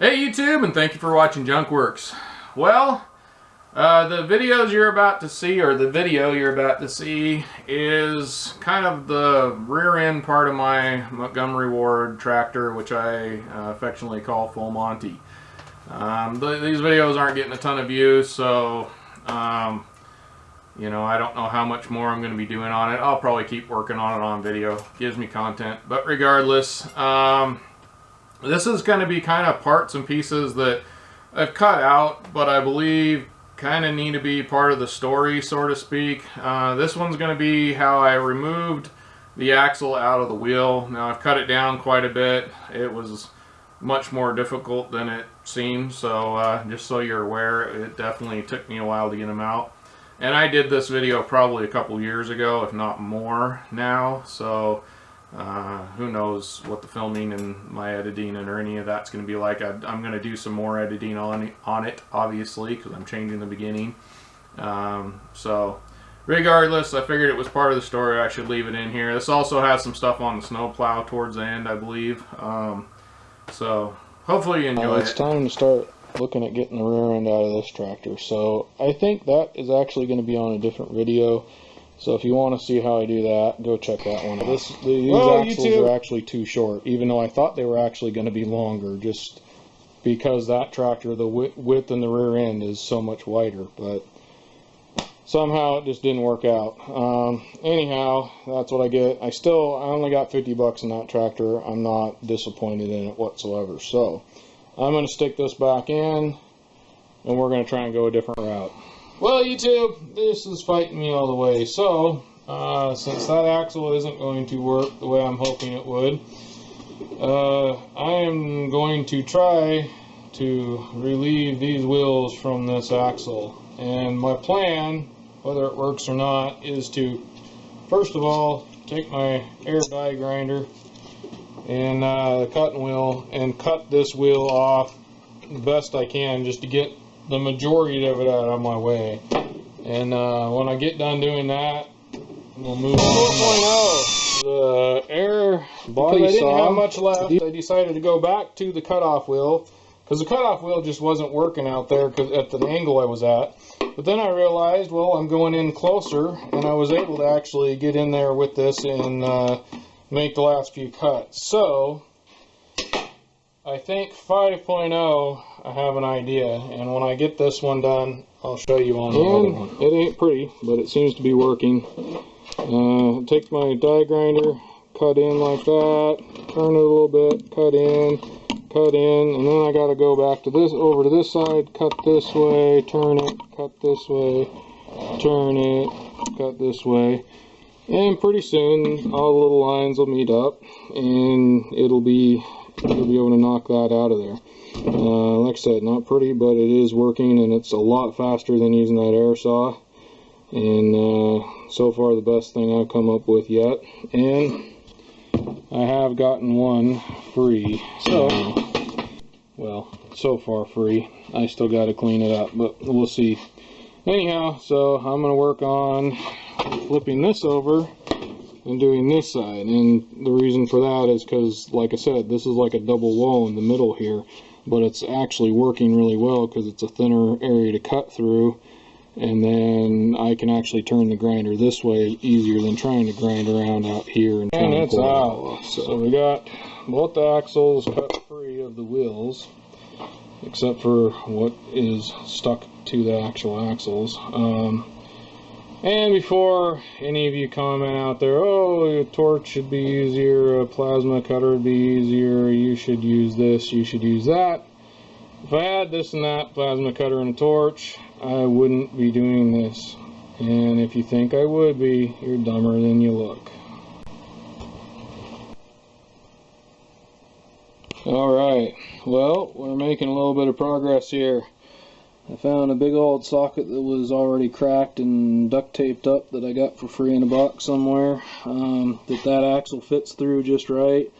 Hey YouTube, and thank you for watching Junkworks. Well, the videos you're about to see, or the video you're about to see, is kind of the rear end part of my Montgomery Ward tractor, which I affectionately call Full Monty. These videos aren't getting a ton of views, so you know, I don't know how much more I'm going to be doing on it. I'll probably keep working on it on video. Gives me content, but regardless, this is going to be kind of parts and pieces that I've cut out, but I believe kind of need to be part of the story, so to speak. This one's going to be how I removed the axle out of the wheel. Now, I've cut it down quite a bit. It was much more difficult than it seemed, so just so you're aware, it definitely took me a while to get them out. And I did this video probably a couple years ago, if not more now, so who knows what the filming and my editing and or any of that's going to be like. I'm going to do some more editing on it, obviously, because I'm changing the beginning. So regardless, I figured it was part of the story. I should leave it in here. This also has some stuff on the snowplow towards the end, I believe. So hopefully you enjoy it. It's time to start looking at getting the rear end out of this tractor. So I think that is actually going to be on a different video. So if you want to see how I do that, go check that one out. These axles are actually too short, even though I thought they were actually going to be longer, just because that tractor, the width in the rear end is so much wider. But somehow it just didn't work out. Anyhow, that's what I get. I only got 50 bucks in that tractor. I'm not disappointed in it whatsoever. So I'm going to stick this back in, and we're going to try and go a different route. Well, YouTube, this is fighting me all the way. So, since that axle isn't going to work the way I'm hoping it would, I am going to try to relieve these wheels from this axle. And my plan, whether it works or not, is to, first of all, take my air die grinder and the cutting wheel and cut this wheel off the best I can, just to get the majority of it out of my way. And when I get done doing that, we'll move on to the air body saw. I didn't have much left. I decided to go back to the cutoff wheel, because the cutoff wheel just wasn't working out there at the angle I was at. But then I realized, well, I'm going in closer, and I was able to actually get in there with this and make the last few cuts. So I think 5.0, I have an idea, and when I get this one done, I'll show you on the other one. It ain't pretty, but it seems to be working. Take my die grinder, cut in like that, turn it a little bit, cut in, and then I gotta go back to this, over to this side, cut this way, turn it, cut this way, turn it, cut this way. And pretty soon, all the little lines will meet up, and it'll be able to knock that out of there. Like I said, not pretty, but it is working, and it's a lot faster than using that air saw. And so far, the best thing I've come up with yet. And I have gotten one free. So, well, so far free. I still got to clean it up, but we'll see. Anyhow, so I'm going to work on flipping this over and doing this side, and the reason for that is because, like I said, this is like a double wall in the middle here, but it's actually working really well because it's a thinner area to cut through, and then I can actually turn the grinder this way easier than trying to grind around out here and trying to pull it out. So we got both the axles cut free of the wheels, except for what is stuck to the actual axles. And before any of you comment out there, oh, a torch should be easier, a plasma cutter would be easier, you should use this, you should use that. If I had this and that, plasma cutter and a torch, I wouldn't be doing this. And if you think I would be, you're dumber than you look. Alright, well, we're making a little bit of progress here. I found a big old socket that was already cracked and duct taped up that I got for free in a box somewhere, that axle fits through just right.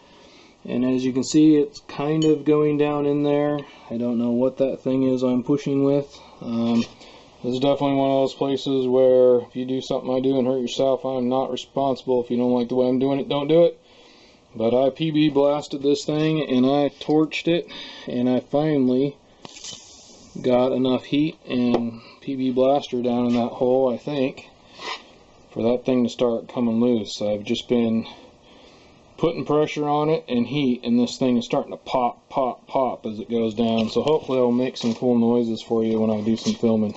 And as you can see, it's kind of going down in there. I don't know what that thing is I'm pushing with. This is definitely one of those places where if you do something I do and hurt yourself, I'm not responsible. If you don't like the way I'm doing it, don't do it. But I PB blasted this thing and I torched it, and I finally got enough heat and PB blaster down in that hole, I think, for that thing to start coming loose. I've just been putting pressure on it and heat, and this thing is starting to pop, pop, pop as it goes down. So hopefully I'll make some cool noises for you when I do some filming.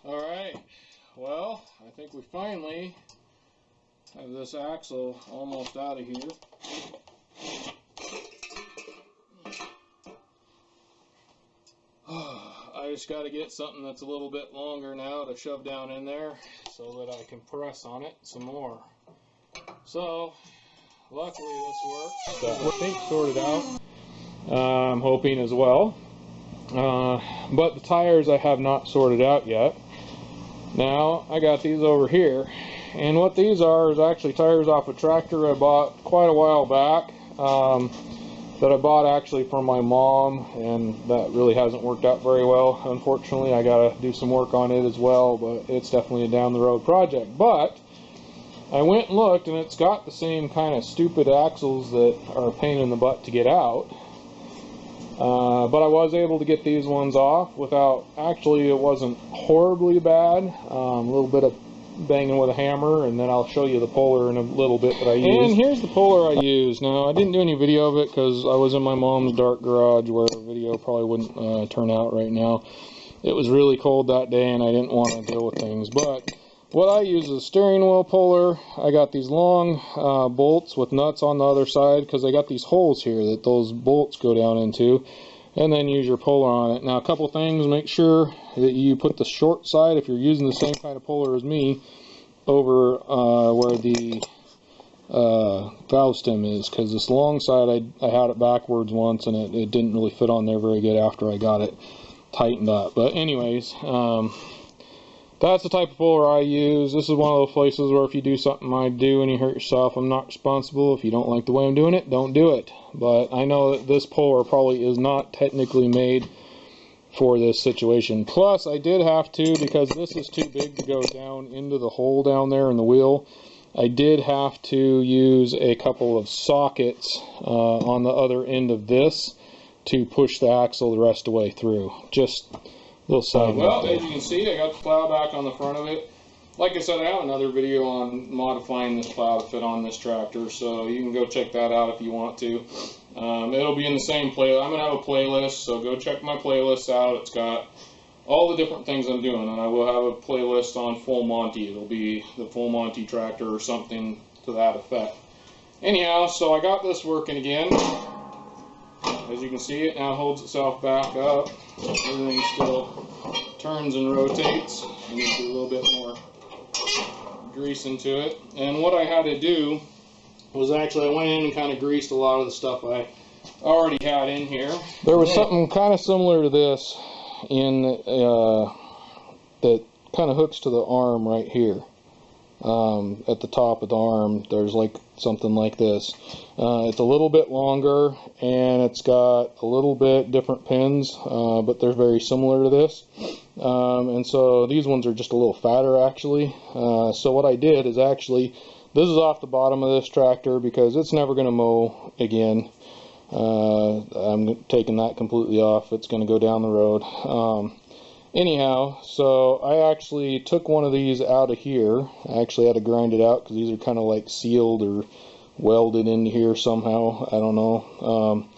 Alright, well, I think we finally have this axle almost out of here. I just got to get something that's a little bit longer now to shove down in there so that I can press on it some more. So, luckily this works. I think sorted out. I'm hoping as well. But the tires I have not sorted out yet. Now, I got these over here, and what these are is actually tires off a tractor I bought quite a while back, that I bought actually from my mom, and that really hasn't worked out very well. Unfortunately, I gotta do some work on it as well, but it's definitely a down the road project. But I went and looked, and it's got the same kind of stupid axles that are a pain in the butt to get out. But I was able to get these ones off without, actually it wasn't horribly bad, a little bit of banging with a hammer, and then I'll show you the puller in a little bit that I used. And here's the puller I used. Now, I didn't do any video of it because I was in my mom's dark garage where a video probably wouldn't turn out right now. It was really cold that day and I didn't want to deal with things. But what I use is a steering wheel puller. I got these long bolts with nuts on the other side because I got these holes here that those bolts go down into, and then use your puller on it. Now, a couple things: make sure that you put the short side, if you're using the same kind of puller as me, over where the valve stem is, because this long side I had it backwards once and it didn't really fit on there very good after I got it tightened up. But anyways, that's the type of puller I use. This is one of those places where if you do something I do and you hurt yourself, I'm not responsible. If you don't like the way I'm doing it, don't do it. But I know that this puller probably is not technically made for this situation. Plus, I did have to, because this is too big to go down into the hole down there in the wheel, I did have to use a couple of sockets on the other end of this to push the axle the rest of the way through. Just little side. Well, as you can see, I got the plow back on the front of it. Like I said, I have another video on modifying this plow to fit on this tractor, so you can go check that out if you want to. It'll be in the same playlist. I'm going to have a playlist, so go check my playlist out. It's got all the different things I'm doing, and I will have a playlist on full Monty. It'll be the full Monty tractor or something to that effect. Anyhow, so I got this working again. As you can see, it now holds itself back up. Everything still turns and rotates. I need to do a little bit more grease into it. And what I had to do was actually, I went in and kind of greased a lot of the stuff I already had in here. There was something kind of similar to this in that kind of hooks to the arm right here. At the top of the arm, there's like something like this. It's a little bit longer and it's got a little bit different pins, but they're very similar to this. And so these ones are just a little fatter actually. So what I did is actually, this is off the bottom of this tractor because it's never going to mow again. I'm taking that completely off. It's going to go down the road. Anyhow, so I actually took one of these out of here. I actually had to grind it out because these are kind of like sealed or welded into here somehow. I don't know.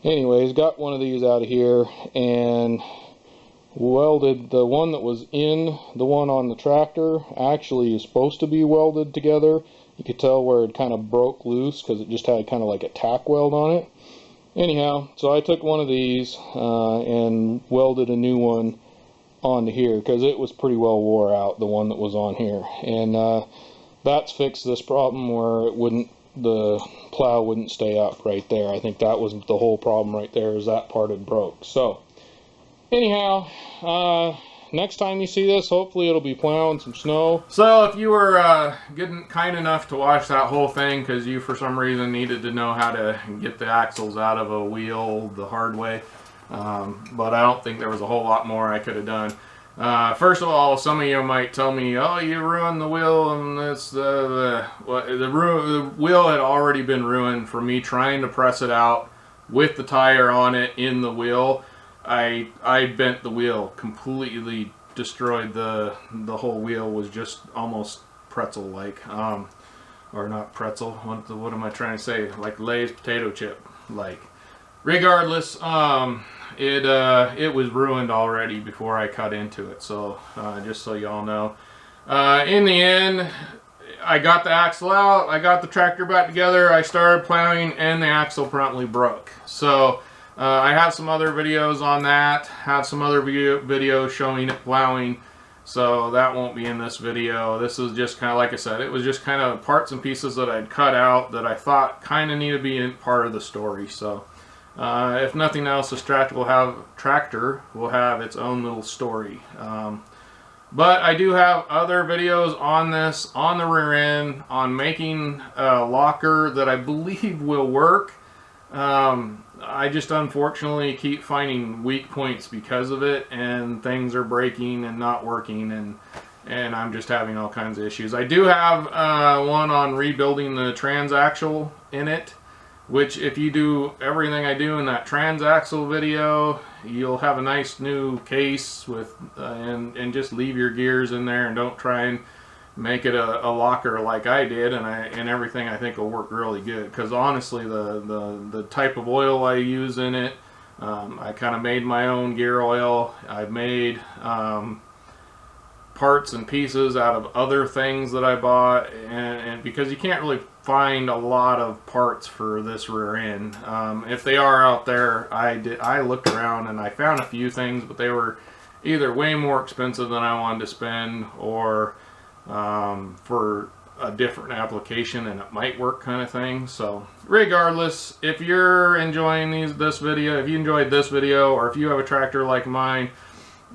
Anyways, got one of these out of here and welded the one that was in the one on the tractor. Actually is supposed to be welded together. You could tell where it kind of broke loose because it just had kind of like a tack weld on it. Anyhow, so I took one of these and welded a new one onto here, because it was pretty well wore out, the one that was on here. And that's fixed this problem where it wouldn't, the plow wouldn't stay up right there. I think that was the whole problem right there, is that part had broke. So anyhow, next time you see this, hopefully it'll be plowing some snow. So if you were kind enough to watch that whole thing because you for some reason needed to know how to get the axles out of a wheel the hard way, but I don't think there was a whole lot more I could have done. First of all, some of you might tell me, oh, you ruined the wheel, and this, the wheel had already been ruined for me trying to press it out with the tire on it in the wheel. I bent the wheel, completely destroyed the whole wheel, was just almost pretzel like, or not pretzel, what am I trying to say, like Lay's potato chip like. Regardless, it was ruined already before I cut into it, so just so y'all know. In the end, I got the axle out, I got the tractor back together, I started plowing, and the axle promptly broke. So I have some other videos on that, have some other videos showing it plowing, so that won't be in this video. This is just kind of, like I said, it was just kind of parts and pieces that I'd cut out that I thought kind of needed to be part of the story. So if nothing else, this tractor will have its own little story. But I do have other videos on this, on the rear end, on making a locker that I believe will work. I just unfortunately keep finding weak points because of it, and things are breaking and not working, and I'm just having all kinds of issues. I do have one on rebuilding the transaxle in it, which if you do everything I do in that transaxle video, you'll have a nice new case with and just leave your gears in there and don't try and make it a locker like I did, and everything I think will work really good, because honestly the type of oil I use in it, I kind of made my own gear oil. I've made parts and pieces out of other things that I bought, and because you can't really find a lot of parts for this rear end. If they are out there, I looked around and I found a few things, but they were either way more expensive than I wanted to spend, or for a different application and it might work kind of thing. So regardless, if you're enjoying this video, if you enjoyed this video, or if you have a tractor like mine,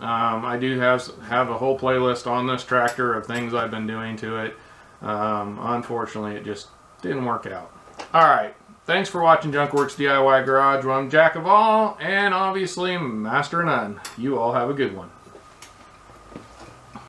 I do have a whole playlist on this tractor of things I've been doing to it. Unfortunately, it just didn't work out. Alright, thanks for watching Junkworks DIY Garage, where I'm Jack of all, and obviously Master of none. You all have a good one.